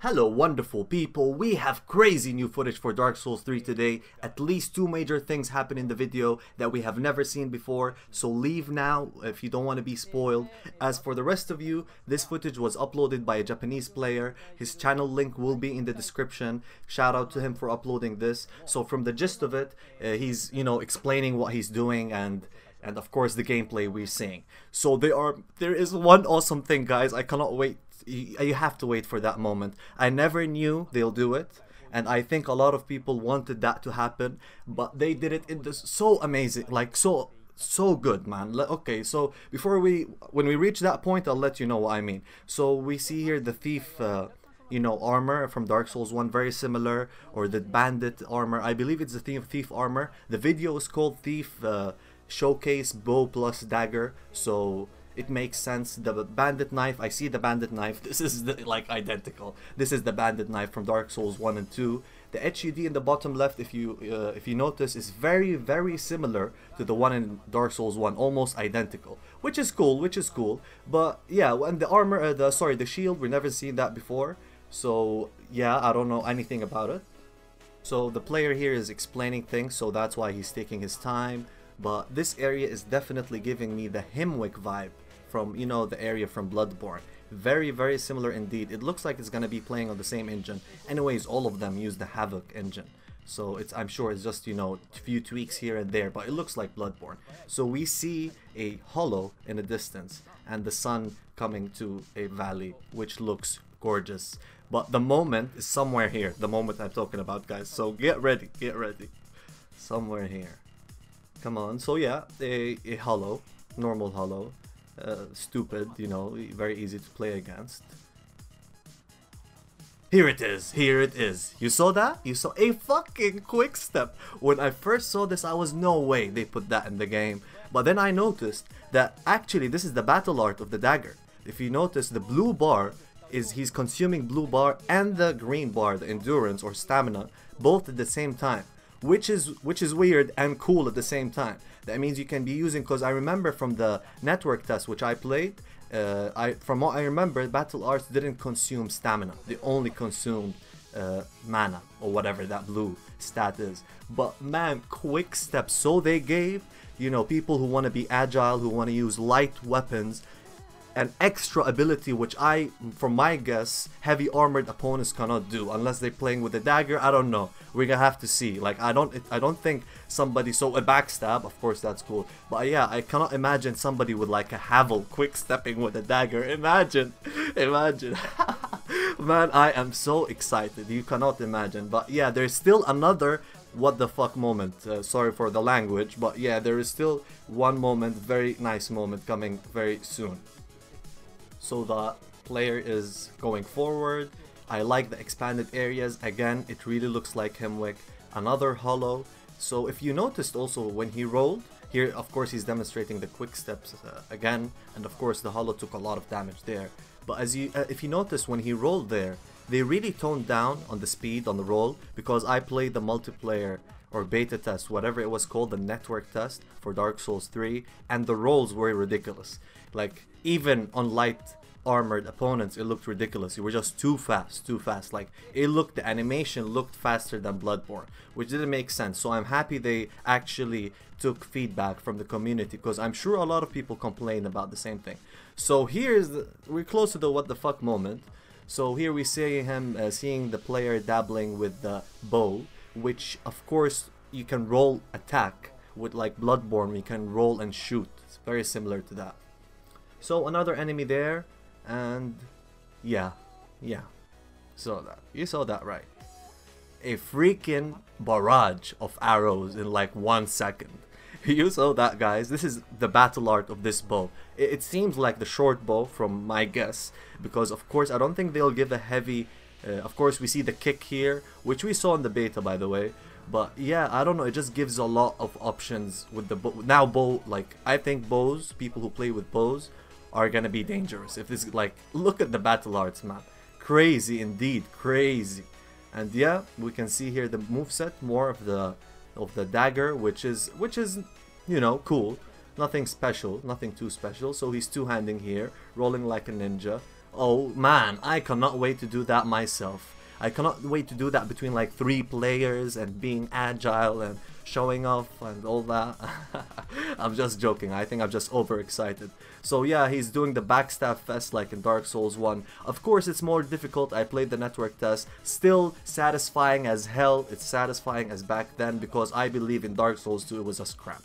Hello wonderful people, we have crazy new footage for Dark Souls 3 today. At least two major things happen in the video that we have never seen before, so leave now if you don't want to be spoiled. As for the rest of you, this footage was uploaded by a Japanese player. His channel link will be in the description. Shout out to him for uploading this. So from the gist of it, he's explaining what he's doing and of course the gameplay we're seeing. So there is one awesome thing, guys. I cannot wait. You have to wait for that moment. I never knew they'll do it, and I think a lot of people wanted that to happen, but they did it in this so amazing, like so good, man. Okay, so when we reach that point, I'll let you know what I mean. So we see here the thief armor from Dark Souls 1, very similar, or the bandit armor. I believe it's the thief armor. The video is called Thief Showcase Bow plus Dagger, so it makes sense. The bandit knife, I see the bandit knife. This is like identical. This is the bandit knife from Dark Souls 1 and 2. The HUD in the bottom left, if you notice, is very similar to the one in Dark Souls 1, almost identical, which is cool. But yeah, and the armor, the shield, we've never seen that before. So yeah, I don't know anything about it. So the player here is explaining things, so that's why he's taking his time. But this area is definitely giving me the Himwick vibe from, the area from Bloodborne. Very similar indeed. It looks like it's gonna be playing on the same engine. Anyways, all of them use the Havoc engine. So I'm sure it's just, a few tweaks here and there, but it looks like Bloodborne. So we see a hollow in the distance and the sun coming to a valley, which looks gorgeous. But the moment is somewhere here, the moment I'm talking about, guys. So get ready. Somewhere here. Come on. So yeah, a hollow, normal hollow, stupid, very easy to play against. Here it is. You saw that? You saw a fucking quick step. When I first saw this, I was no way they put that in the game. But then I noticed that actually this is the battle art of the dagger. If you notice, the blue bar is he's consuming blue bar and the green bar, the endurance or stamina, both at the same time. Which is weird and cool at the same time. That means you can be using, because I remember from the network test which I played, from what I remember, battle arts didn't consume stamina. They only consumed mana or whatever that blue stat is. But man, quick steps. So they gave people who want to be agile, who want to use light weapons, an extra ability which from my guess, heavy armored opponents cannot do unless they're playing with a dagger. I don't know. We're gonna have to see. Like I don't think somebody, so a backstab, of course that's cool. But yeah, I cannot imagine somebody with like a Havel quick stepping with a dagger. Imagine. Man, I am so excited. You cannot imagine. But yeah, there's still another what the fuck moment. Sorry for the language, but yeah, there is still one moment, very nice moment coming very soon. So the player is going forward. I like the expanded areas. Again, it really looks like Himwick. Another hollow. So if you noticed also when he rolled, here of course he's demonstrating the quick steps again. And of course the hollow took a lot of damage there. But if you notice when he rolled there, they really toned down on the speed on the roll. Because I played the multiplayer or beta test, whatever it was called, the network test for Dark Souls 3, and the rolls were ridiculous. Like even on light armored opponents, it looked ridiculous. You were just too fast. Like the animation looked faster than Bloodborne, which didn't make sense. So I'm happy they actually took feedback from the community, because I'm sure a lot of people complain about the same thing. So we're close to the what the fuck moment. So here we see him seeing the player dabbling with the bow, which of course you can roll attack with, like Bloodborne, you can roll and shoot. It's very similar to that. So another enemy there, and yeah, you saw that right. A freaking barrage of arrows in like 1 second. You saw that, guys. This is the battle art of this bow. It seems like the short bow from my guess, because of course I don't think they'll give a heavy, of course we see the kick here, which we saw in the beta by the way. But yeah, I don't know, it just gives a lot of options with the bow. Now like I think bows, people who play with bows are gonna be dangerous. If this, like, look at the battle arts, man. Crazy indeed, crazy. And yeah, we can see here the moveset, more of the dagger, which is cool. Nothing special, nothing too special. So he's two-handing here, rolling like a ninja. Oh man, I cannot wait to do that myself. I cannot wait to do that between like 3 players and being agile and showing off and all that. I'm just joking. I think I'm just overexcited. So yeah, he's doing the backstab fest like in Dark Souls 1. Of course, it's more difficult. I played the network test. Still satisfying as hell. It's satisfying as back then because I believe in Dark Souls 2 it was just crap.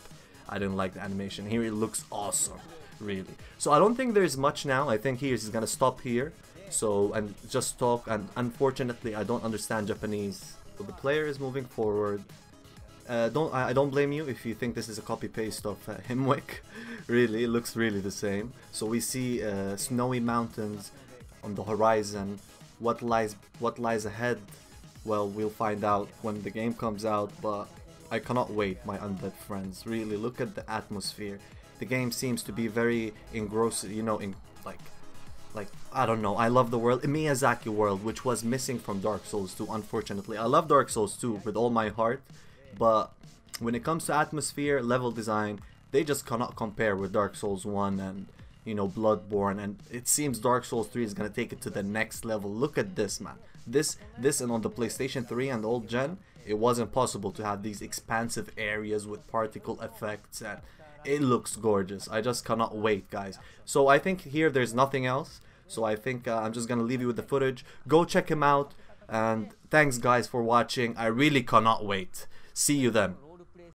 I didn't like the animation. Here it looks awesome, really. So I don't think there's much now. I think he's gonna stop here. So, and just talk, and unfortunately I don't understand Japanese. So the player is moving forward. I don't blame you if you think this is a copy-paste of Himwick. Really, it looks really the same. So we see snowy mountains on the horizon. What lies ahead? Well, we'll find out when the game comes out, but I cannot wait, my undead friends. Really, look at the atmosphere. The game seems to be very engrossing, you know, in like I don't know, I love the world, a Miyazaki world, which was missing from Dark Souls 2, unfortunately. I love Dark Souls 2 with all my heart, but when it comes to atmosphere, level design, they just cannot compare with Dark Souls 1 and, you know, Bloodborne, and it seems Dark Souls 3 is gonna take it to the next level. Look at this, man. This and on the PlayStation 3 and old gen, it wasn't possible to have these expansive areas with particle effects, and it looks gorgeous. I just cannot wait, guys. So I think here there's nothing else. So I think I'm just gonna leave you with the footage. Go check him out, and thanks guys for watching. I really cannot wait. See you then.